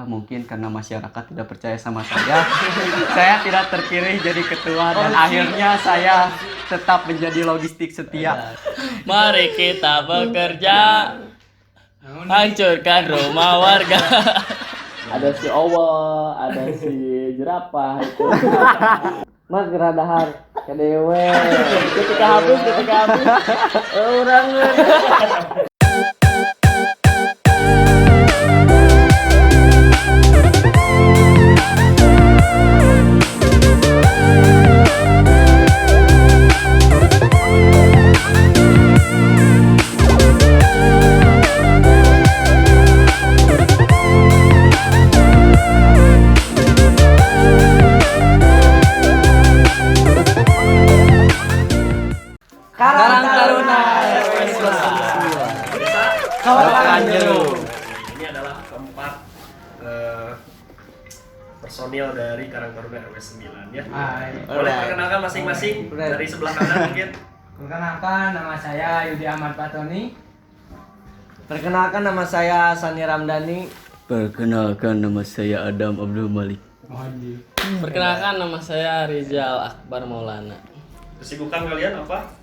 mungkin karena masyarakat tidak percaya sama saya, saya tidak terpilih jadi ketua dan akhirnya saya tetap menjadi logistik setia. Mari kita bekerja, hancurkan rumah warga. Ada si Owo, ada si jerapah itu. Mas geradahar kedewe. Ketika habis. Orang. Karang Taruna Kawan jeruk. Ini adalah keempat personil dari Karang Taruna RW 9 ya. Boleh perkenalkan masing-masing dari sebelah kanan mungkin. Perkenalkan, nama saya Yudi Ahmad Patoni. Perkenalkan, nama saya Sani Ramdhani. Perkenalkan, nama saya Adam Abdul Malik. Perkenalkan, nama saya Rizal Akbar Maulana. Kesibukan kalian apa?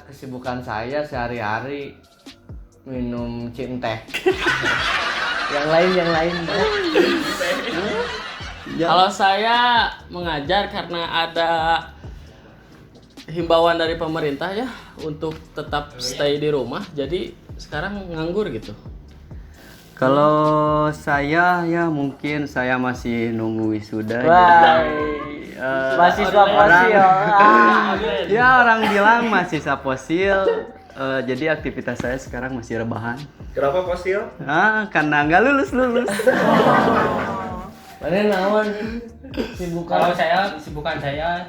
Kesibukan saya sehari-hari minum teh. yang lain. Kalau saya mengajar karena ada himbauan dari pemerintah ya untuk tetap stay di rumah, jadi sekarang nganggur gitu. Kalau saya ya mungkin saya masih nunggu wisuda. Mahasiswa fosil. Ya orang bilang mahasiswa fosil. Jadi aktivitas saya sekarang masih rebahan. Kenapa fosil? Karena nggak lulus. Mana naon? Kalau sibukan saya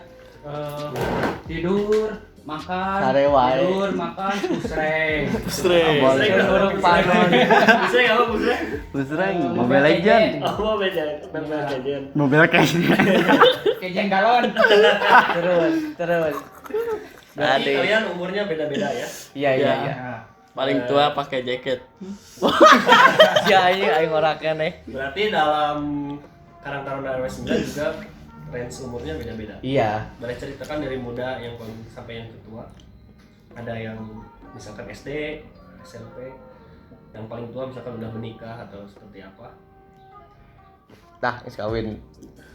tidur, makan, Sare wae. tidur, makan, pusreng. Boleh burung panon. Busreng apa busreng? Busreng, Mobile Legend. Oh beda, Mobile Legend. Mobile Legend. Kejeng galon. Terus. Berarti kalian umurnya beda-beda ya? Iya. Paling tua pakai jaket. Ya ini aing orakeun Berarti dalam Karang Taruna RW 9 juga range umurnya beda-beda. Iya. Boleh ceritakan dari muda yang paling sampai yang tertua. Ada yang misalkan SD, SMP, yang paling tua misalkan udah menikah atau seperti apa? Tah, geus kawin.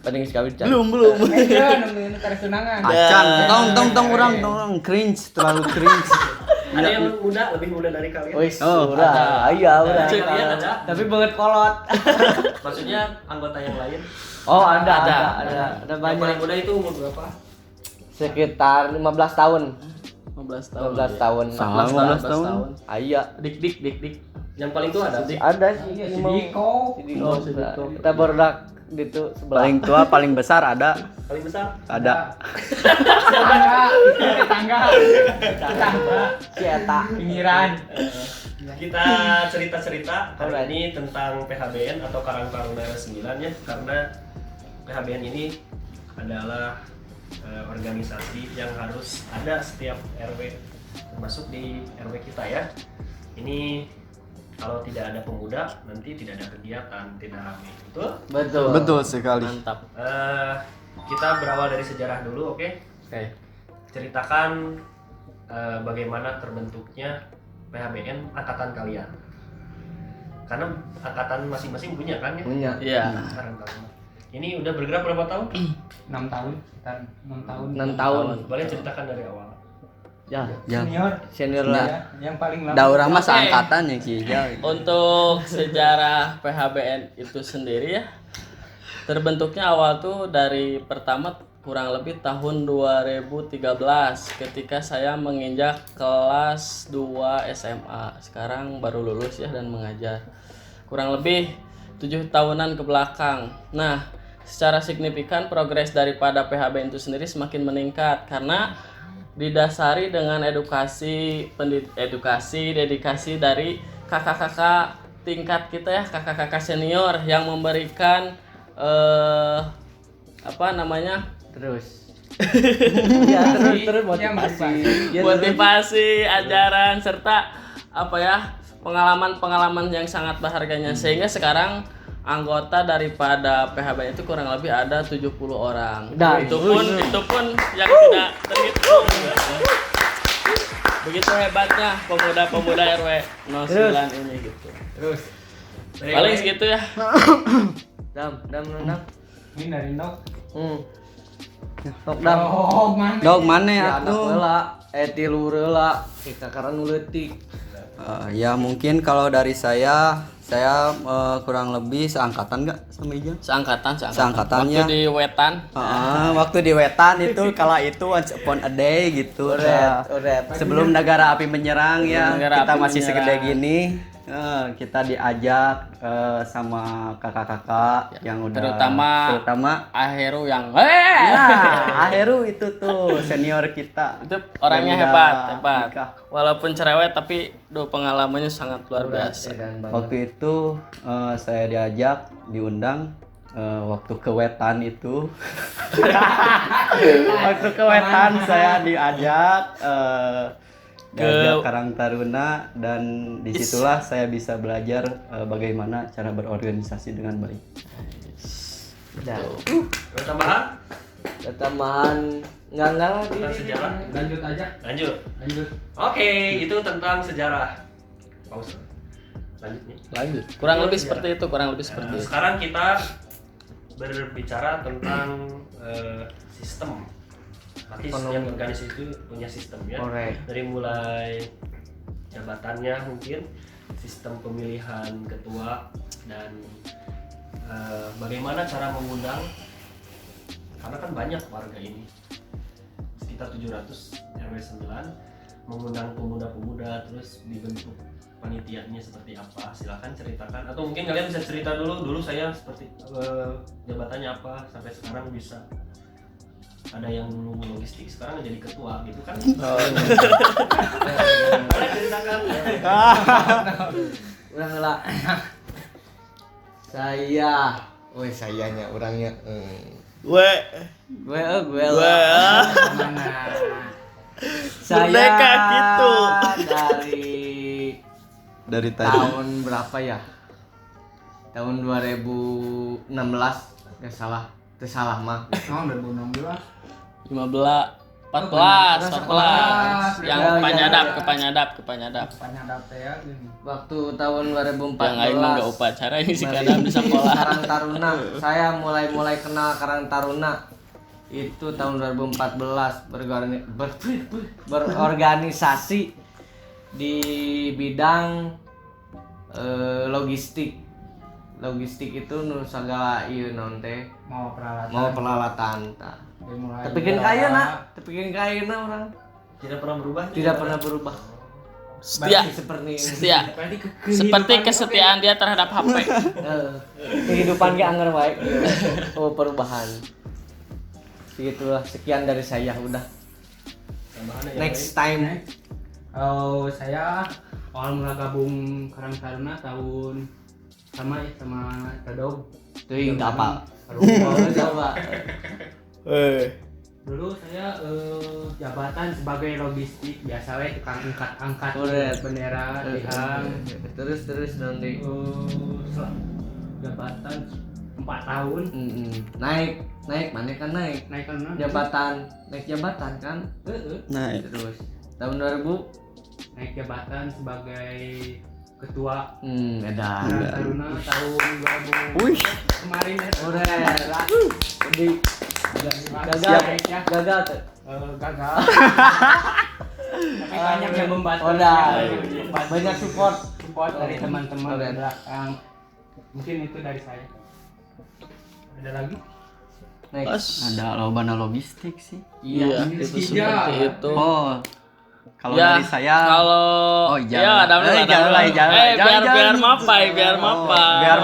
Paling geus kawin. Belum. Nungguin tarik tunangan. Acan, tong orang cringe, terlalu cringe. Ada yang muda, lebih muda dari kalian? Wis, Oh, udah. Iya, udah. Dari kalian ada? Tapi banget kolot. Maksudnya anggota yang lain? Oh, ada Yang paling banyak. muda itu umur berapa? Sekitar 15 tahun. 15 tahun. 15 tahun. Sama 15 tahun. Iya. Dik. Yang paling tua ada? Ada sih. Iya, si Diko. Si Diko. Kita baru itu sebelah. Paling tua, paling besar ada. Paling besar? Ada. Tetangga. Si Eta. Pinggiran. Kita cerita-cerita hari ini tentang PHBN atau Karang Taruna RW 9 ya, karena PHBN ini adalah organisasi yang harus ada setiap RW, termasuk di RW kita ya. Ini kalau tidak ada pemuda nanti tidak ada kegiatan, tidak ramai, betul? Betul sekali. Mantap. Kita berawal dari sejarah dulu, oke? Oke. Ceritakan bagaimana terbentuknya PHBN angkatan kalian. Karena angkatan masing-masing punya kan ya? Punya. Iya. Karang Taruna. Ini udah bergerak berapa tahun? 6 tahun. Sekitar 6 tahun. 6 tahun. Boleh ceritakan dari awal. Ya, Senior lah. yang paling lama. Da urang mah Oke. seangkatan ya Ki. Untuk sejarah PHBN itu sendiri ya, terbentuknya awal tuh dari pertama kurang lebih tahun 2013 ketika saya menginjak kelas 2 SMA. Sekarang baru lulus ya dan mengajar. Kurang lebih 7 tahunan ke belakang. Nah, secara signifikan progres daripada PHBN itu sendiri semakin meningkat karena didasari dengan dedikasi dari kakak-kakak tingkat kita ya, kakak-kakak senior yang memberikan Terus. Ya, terus motivasi. motivasi, ajaran serta pengalaman-pengalaman yang sangat berharganya sehingga sekarang anggota daripada PHBN itu kurang lebih ada 70 orang. Dan itu pun yang tidak terhitung. Begitu hebatnya pemuda-pemuda RW 09 ini gitu. Terus Paling segitu ya. Dam. ini dari Nok. Nok dam. Oh, mana? Dog mana ya Ya anak tuh? heula, tilu heula, kita karena leutik. Ya mungkin kalau dari saya kurang lebih seangkatan nggak sama Ijam? Seangkatan ya. Waktu di Wetan. Waktu di Wetan itu kala itu once upon a day gitu. Uret. Sebelum negara api menyerang ya, Negara kita api masih menyerang. segede gini. Kita diajak sama kakak-kakak yang udah Terutama Aheru yang Aheru itu tuh senior kita. itu orangnya Yang hebat. udah nikah. Walaupun cerewet tapi pengalamannya sangat luar biasa. Waktu itu saya diajak diundang waktu ke Wetan itu. Waktu ke Wetan saya diajak Karang Taruna dan disitulah saya bisa belajar bagaimana cara berorganisasi dengan baik. Dan Ada tambahan enggak lah tentang sejarah? Lanjut aja. Lanjut. Lanjut. Oke, itu tentang sejarah. Pause. Lanjutnya. Lanjut. Kurang lebih seperti itu. Sekarang kita berbicara tentang sistem. Berarti setiap organisasi itu punya sistem ya. Correct. Dari mulai jabatannya mungkin, sistem pemilihan ketua dan bagaimana cara mengundang, karena kan banyak warga ini sekitar 700 RW 9, mengundang pemuda-pemuda, terus dibentuk panitianya seperti apa. Silakan ceritakan, atau mungkin kalian bisa cerita dulu saya seperti jabatannya apa sampai sekarang bisa ada yang dulu logistik sekarang jadi ketua gitu kan. Boleh ceritakan. Urang heula. Sayanya orangnya. Gue Gue lah. Mana? Saya Merdeka gitu. Dari tadi. tahun berapa ya? Tahun 2016 nggak salah. Itu salah mah. Oh, 2016. 15 14 yang Ya, kepanyadap Penyadap teh ya gini. Waktu tahun 2014. yang lain mah enggak upacara ini sih kadang di sekolah. Karang Taruna. Saya mulai kenal Karang Taruna itu tahun 2014 berorganisasi di bidang logistik. Logistik itu nu sagala ieu naon teh Mau peralatan. mau peralatan tah. Dimulai Tepikeun kayeuna orang Tidak pernah berubah. tidak pernah berubah. Setia. Seperti Seperti kesetiaan dia terhadap HP. kehidupan ge anger wae gitu. Oh, perubahan. Segitulah, sekian dari saya udah. Tambahan yang Next time. Oh, saya awal mula gabung Karang Taruna tahun sama Tadog. Teuing enggak apa. Coba. Dulu saya jabatan sebagai logistik, biasa we tukang angkat Uret. bendera dihang. Terus nanti Jabatan 4 tahun. naik mana kan naik Naik kan naik jabatan kan Nah, terus tahun 2000 naik jabatan sebagai ketua edan Karang Taruna tahun 2000. Wih. Kemarin ya. Jadi Gagal ya. gagal tuh. Gagal. Tapi banyak yang membantu. Banyak support Dari teman-teman Oke. belakang. Mungkin itu dari saya. Ada lagi? next ada lobana logistik sih. Iya, ini itu tiga. seperti itu. Oh, kalau Ya, dari saya kalau Oh, ya jangan. ada dulu, Jangan. biar mapai. Biar mapai. Biar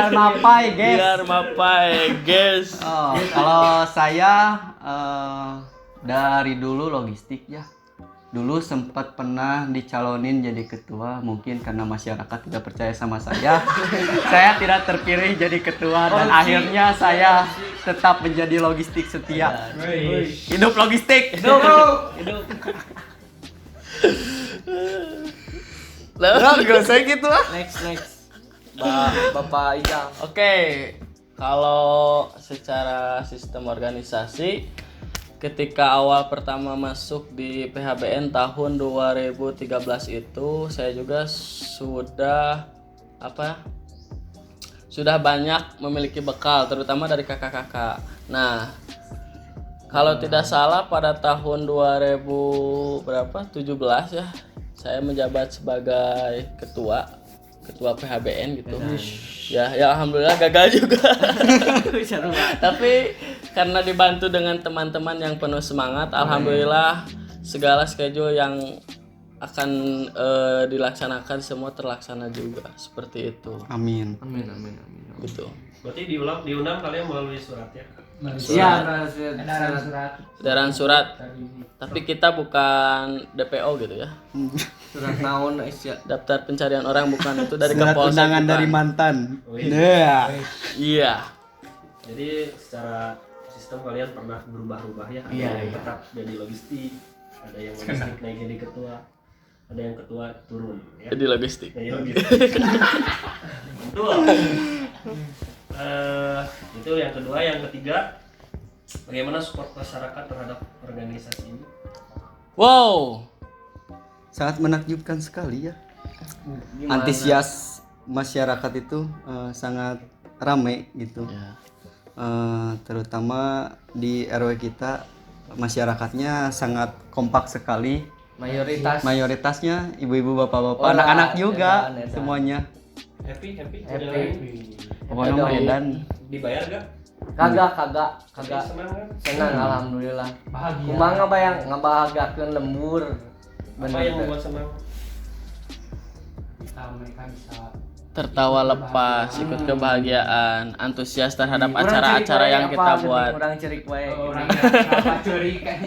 mapai, guys. Biar mapai, guys. Oh, kalau saya dari dulu logistik ya. Dulu sempat pernah dicalonin jadi ketua, mungkin karena masyarakat tidak percaya sama saya. Saya tidak terpilih jadi ketua dan akhirnya saya tetap menjadi logistik setia. Hidup logistik. hidup Enggak usah gitu ah. Next. Bapak Ijang. Oke, kalau secara sistem organisasi, ketika awal pertama masuk di PHBN tahun 2013 itu saya juga sudah banyak memiliki bekal, terutama dari kakak-kakak. Nah, kalau tidak salah pada tahun 2017 ya, saya menjabat sebagai ketua PHBN gitu. Ya alhamdulillah gagal juga. Tapi karena dibantu dengan teman-teman yang penuh semangat, alhamdulillah segala schedule yang akan dilaksanakan semua terlaksana juga seperti itu. Amin. Gitu. Berarti diundang kalian melalui surat ya? Iya, Edaran surat. Tapi kita bukan DPO gitu ya. surat naon Asia. Daftar pencarian orang bukan itu dari Surat Kapolsek. undangan bukan. dari mantan. iya. Iya. Jadi secara sistem kalian pernah berubah-ubah ya? Ada yang tetap jadi logistik, ada yang logistik naik jadi ketua, ada yang ketua turun ya? Jadi logistik. Jadi logistik. Betul. Itu yang kedua. Yang ketiga, bagaimana support masyarakat terhadap organisasi ini? Wow. Sangat menakjubkan sekali ya. Antusias masyarakat itu sangat ramai gitu. Ya. Terutama di RW kita masyarakatnya sangat kompak sekali. Mayoritasnya ibu-ibu, bapak-bapak, Oh, anak-anak juga edan. semuanya. Happy. Pokoknya mah edan. Dibayar gak? Kagak. Senang kan? Senang alhamdulillah. Bahagia. Kumaha bayang ngabahagiakeun lembur. Apa yang membuat senang? Mereka bisa Tertawa lepas, ikut kebahagiaan, antusias terhadap acara-acara yang kita buat. Urang cerik wae. orang apa curi kan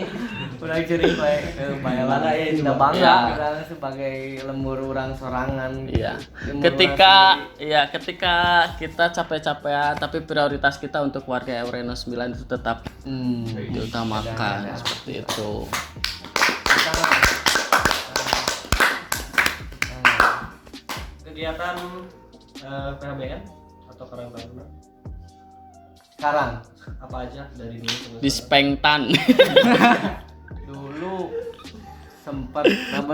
Urang cerik wae. Bayalah itu, tidak bangga Ya. urang sebagai lembur urang sorangan. Iya. Lembur Ketika kita capek-capekan, tapi prioritas kita untuk warga RW 09 itu tetap diutamakan seperti itu. Kegiatan PHBN atau Karang Taruna Sekarang apa aja dari dulu sampai sekarang? Dispengtan. dulu sempet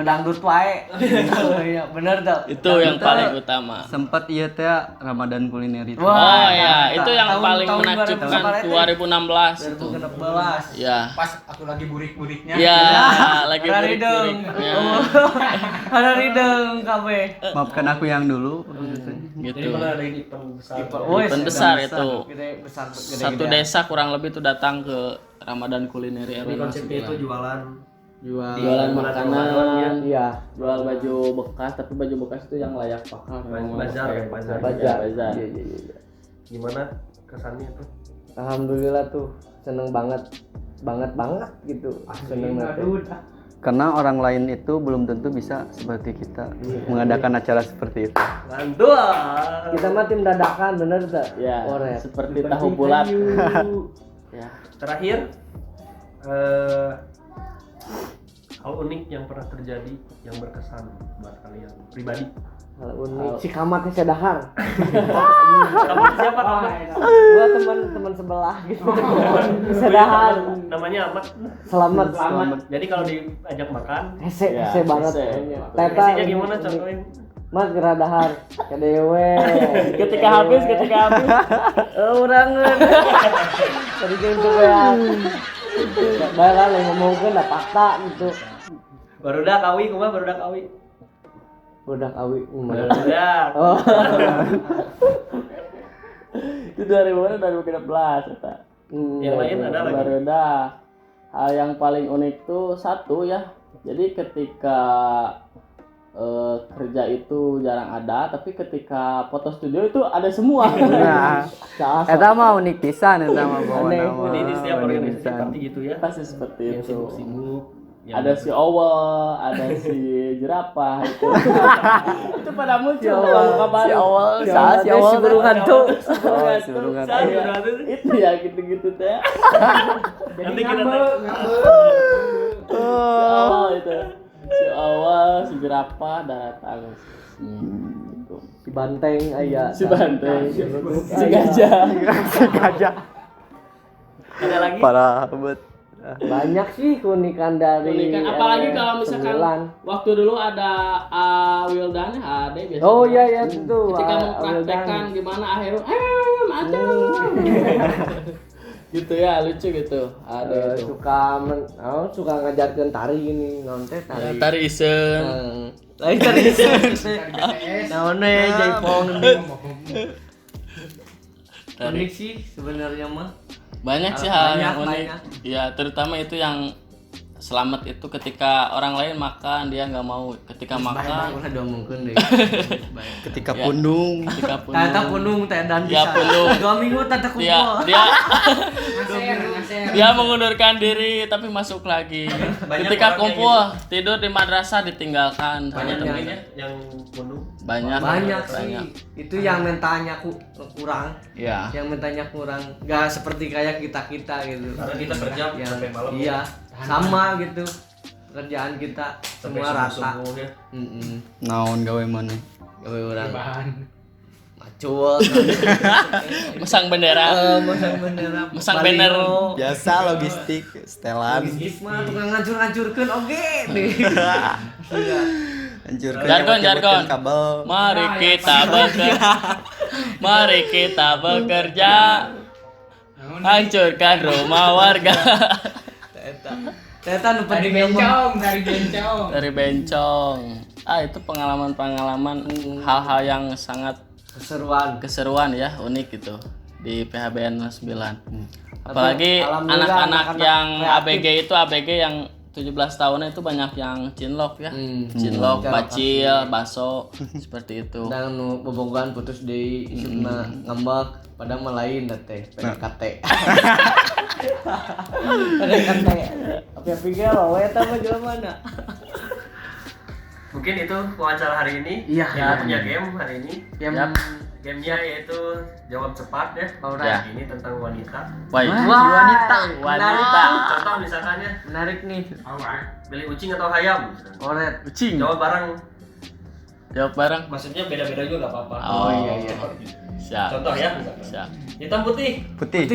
dangdut wae. Iya, bener tuh. Itu yang paling utama. Sempat iya teh Ramadan kuliner itu. Oh ya, itu yang tahun- paling tahun menakjubkan 2016 itu. 2016. Ya. pas aku lagi burik-buriknya Ya, lagi Ada burik-buriknya. Ada rideng kabeh. Maafkan aku yang dulu. Jadi Gitu. pernah ada event besar. Event besar itu. Gede besar gede. Satu desa kurang lebih tuh datang ke Ramadan kuliner Jadi RW konsepnya itu 09. Jualan makanan, Iya. jual baju bekas, tapi baju bekas itu yang layak pakai. Bazar ya, bazar. Bazar. Iya. Gimana kesannya itu? Alhamdulillah tuh seneng banget gitu. Seneng banget. Karena orang lain itu belum tentu bisa seperti kita mengadakan acara seperti itu. Mantul. Kita mah tim dadakan bener tuh. Ya, Oret. seperti tahu bulat. Ya. Terakhir, hal unik yang pernah terjadi yang berkesan buat kalian pribadi. Hal unik. Si Kamat teh sedahar. Kamu siapa kamu? Gua teman sebelah gitu. Sedahar. Namanya Ahmad. Selamat. Jadi kalau diajak makan, Hese Ya, banget. hese. Teta isinya gimana contohin? Mas geradahar kedewe. Ketika habis. Urangeun. Tadi gitu ya. Baiklah ngomongkeun da fakta gitu. Barudak kawi, kumaha barudak kawi? Budak awi. Barudak. Oh. Itu 2016 eta. Yang lain ada lagi? Barudak. Hal yang paling unik tuh satu ya. Jadi ketika kerja itu jarang ada, tapi ketika foto studio itu ada semua. Nah, eta mah unik pisan eta mah bawa Aneh. nama. Jadi di setiap Unik organisasi pisan. pasti gitu ya. Pasti seperti Yang itu. sibuk-sibuk. yang Ada si Owel, ada si jerapah itu. Itu pada muncul kabar. Si Owel, Si Awal burung hantu. Si burung hantu. Itu ya gitu-gitu teh. Nanti kita Si Owel itu. Si awal, si jerapah, datang. Gitu. Si banteng aya. Si banteng, si aya. gajah. Ada lagi? Parah banget. Banyak sih keunikan dari Unikan, apalagi kalau misalkan 9. waktu dulu ada Wildan ada biasanya. Oh iya ya tentu. Ketika mempraktekkan gimana akhirnya maju. Gitu ya, lucu gitu. Ada itu. suka ngajarkeun tari gini, naon teh Ya, tari. tari isen. Lain tari naon we jaipong ini. Unik sih sebenarnya mah. Banyak sih hal yang Banyak, unik. Ya, terutama itu yang selamat itu ketika orang lain makan dia nggak mau. Ketika makan, Ulah diomongkeun deui. Ketika Ya. pundung. ketika pun Tata punung teh dan Ya, bisa. punung. 2 minggu tata kumpul. dia Ngaser. dia mengundurkan diri tapi masuk lagi. Banyak Ketika orang yang kumpul tidur di madrasah ditinggalkan. Banyak Banyak temennya yang penuh. Banyak sih. Itu yang mentalnya kurang. Ya. Yang mentalnya kurang. Gak seperti kayak kita-kita gitu. Karena kita kerja Ya, sampai malam. iya, sama gitu. Kerjaan kita Sampai semua rata. subuh ya. Naon gawe mana? Gawe orang Bahan. macul. Masang bendera. Masang bendera. Masang banner. Biasa logistik, setelan. Logistik mah tukang ngancur-ngancurkeun oge. Hancurkan Jargon, jargon. kabel. Mari kita bekerja. Mari kita bekerja. Hancurkan rumah warga. Ternyata nu Dari penting mah bencong. Dari bencong. Itu pengalaman-pengalaman hal-hal yang sangat keseruan. keseruan ya, unik gitu di PHBN 9. Apalagi alhamdulillah anak-anak anak-anak yang kreatif. ABG yang 17 tahun itu banyak yang cinlok ya. Cinlok, Cinlok bacil, baso seperti itu. Dan nu bobogohan putus deui isukna ngambek padahal mah lain da teh PDKT. PDKT. Apa pikir lo eta mah mana? Mungkin itu wawancara hari ini. Iya. Kita punya game hari ini. Yang Gamenya yaitu jawab cepat ya. Ya. Ini tentang wanita. Baik. wanita. Wanita. Contoh misalkannya Menarik nih. beli ucing atau hayam. Oret. Kucing. Jawab bareng. Jawab bareng. Maksudnya beda-beda juga nggak apa-apa. Oh, iya. Siap. Contoh ya. misalkan. Siap. Hitam putih. Putih.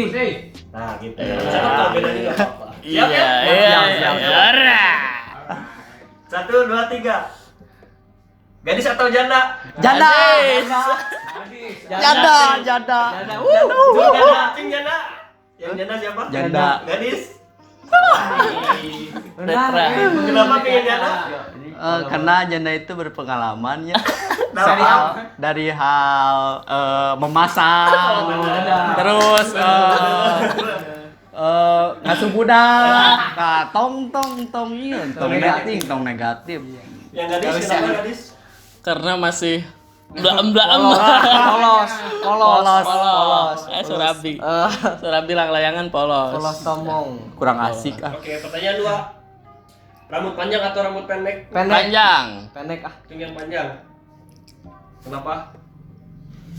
Nah gitu. Misalkan kalau beda juga nggak apa-apa. Iya, Siap ya? iya. Ora. 1, 2, 3. Gadis atau janda? Janda. Gadis. Janda. Janda. Dua janda. Cing janda. Yang janda siapa? Janda. Gadis. Tetra. Kenapa pengen janda? Karena janda itu berpengalaman ya. Dari Dari hal memasak, terus ngasuh budak, tong iya, tong negatif. Yang gadis kenapa gadis? Karena masih blaem. Polos. Surabi. Surabi layangan polos. Polos tomong. Kurang asik ah. Oke, pertanyaan 2. Rambut panjang atau rambut pendek? Panjang. Pendek ah. Itu yang panjang. Kenapa?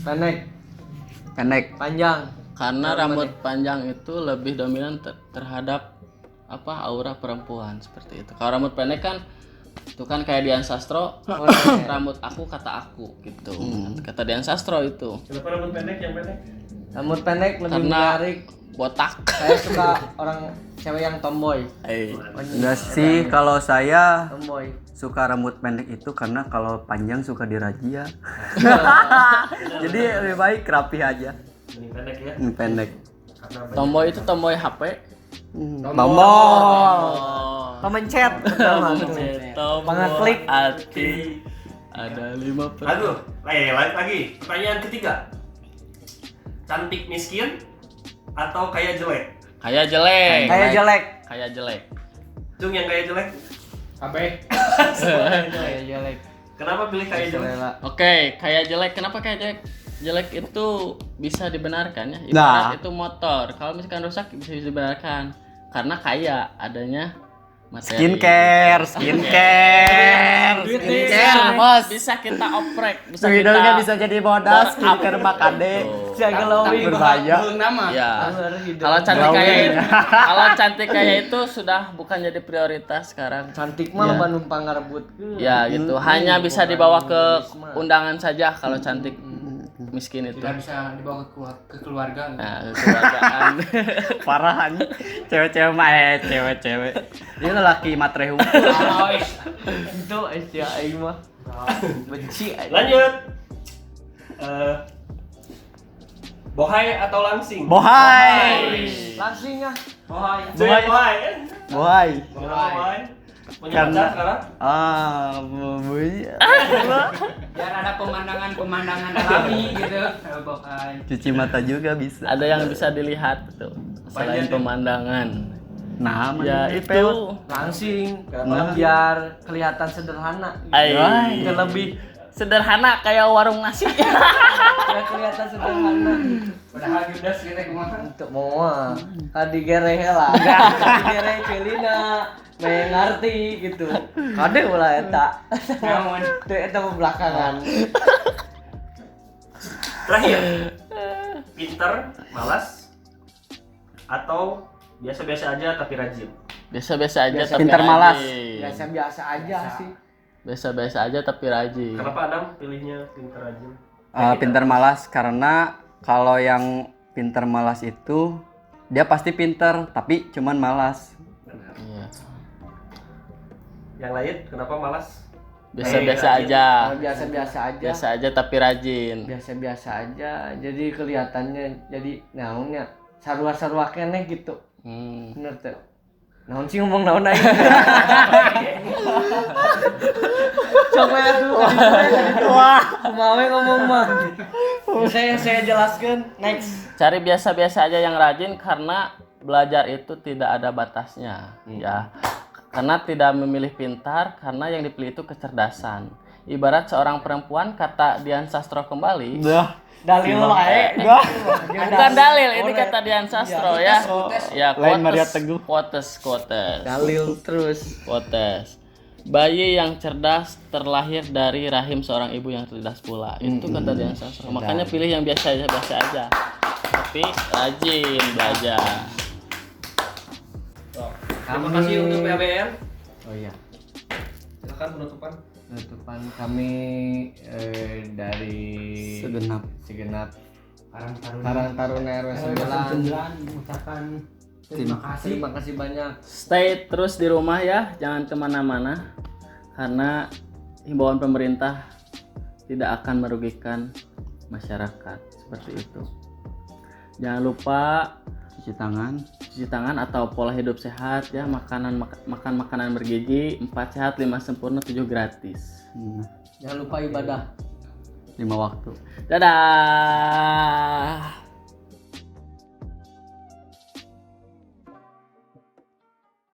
Pendek. Panjang. Karena rambut panjang itu lebih dominan terhadap aura perempuan seperti itu. Kalau rambut pendek kan itu kan kayak Dian Sastro, rambut aku kata aku gitu. Kata Dian Sastro itu. Kenapa rambut pendek yang pendek? Rambut pendek lebih Karena menarik. botak. Saya suka orang cewek yang tomboy. Enggak sih, kalau saya Tomboy. suka rambut pendek itu karena kalau panjang suka dirazia. Jadi lebih baik rapi aja. Ini pendek ya. Pendek. Karena banyak. Tomboy itu tomboy HP. Tombol. Pemencet. Pengeklik hati. Ada 5 Aduh, lanjut lagi. Pertanyaan ketiga. Cantik miskin atau kaya jelek? Kayak jelek. Kayak jelek. Kayak jelek. Cung yang kaya jelek. Kayak jelek. Kenapa pilih kaya jelek? Oke, kayak jelek. Kenapa kayak jelek? Jelek itu bisa dibenarkan ya. Nah. Ibarat itu motor. Kalau misalkan rusak bisa dibenarkan. Karena kaya adanya materi. Skincare, bos. Bisa kita oprek, bisa Swidolnya kita bisa jadi modal skincare Makade. Saya glowing Berbahaya. nama. ya. hidup. Kalau cantik Glowing. kayak kalau cantik kayak itu sudah bukan jadi prioritas sekarang. cantik mah loba numpang ngarebut. Ya gitu, hanya bisa dibawa ke undangan saja kalau cantik. Miskin itu. Tidak bisa dibawa ke keluarga. Nah, kekeluargaan. Parahan. Cewek-cewek mah cewek-cewek. Dia lelaki matre hukum. Itu Asia aing mah. Benci aing. Lanjut. Bohai atau langsing? Bohai. Langsing ya. Bohai. Bohai. Bohai. Bohai. Kenapa bohai? Punya Karena pacar sekarang? bohai. Biar ada pemandangan alami gitu. Bohai. Cuci mata juga bisa. Ada yang bisa dilihat tuh selain pemandangan. Nah, Ya mana itu Langsing Nah. biar kelihatan sederhana. Ay, Biar lebih sederhana kayak warung nasi. biar kelihatan sederhana. Padahal udah sih kumaha. Untuk mau tadi gereh lah. Tadi gereh kelina. Main ngerti gitu. Kade ulah eta. Namun Teu eta mah belakangan. Terakhir. Pinter, malas, atau biasa-biasa aja tapi rajin? Biasa-biasa aja Biasa- tapi pintar malas. rajin. Biasa-biasa aja sih. Biasa-biasa aja tapi rajin. Kenapa Adam pilihnya pinter rajin? Pinter malas karena kalau yang pinter malas itu dia pasti pinter tapi cuman malas. Iya. Yang lain kenapa malas? Biasa-biasa rajin. aja. Biasa-biasa aja. Biasa aja tapi rajin. Biasa-biasa aja. Jadi kelihatannya jadi naonnya sarua-sarua keneh gitu. Bener tuh. Naon sih ngomong naon aing. Coba ya tuh. Wah, kumaha ngomong mah. Saya jelaskan next. Cari biasa-biasa aja yang rajin karena belajar itu tidak ada batasnya, ya. Karena tidak memilih pintar, karena yang dipilih itu kecerdasan. Ibarat seorang perempuan, kata Dian Sastro kembali. Dalil wae. Bukan dalil, ini kata Dian Sastro ya. Ya, Lain Maria quotes, Teguh. quotes. Dalil terus. Quotes. Bayi yang cerdas terlahir dari rahim seorang ibu yang cerdas pula. Itu kata Dian Sastro. Makanya pilih yang biasa aja. Tapi rajin belajar. Terima kasih untuk PHBN. Oh iya. Silakan penutupan. Penutupan kami dari segenap Karang Taruna RW 9 mengucapkan terima kasih. Terima kasih banyak. Stay terus di rumah ya, jangan kemana-mana. Karena himbauan pemerintah tidak akan merugikan masyarakat seperti itu. Jangan lupa cuci tangan atau pola hidup sehat ya, makan makanan bergizi, 4 sehat, 5 sempurna, 7 gratis. Jangan lupa ibadah. 5 waktu. Dadah.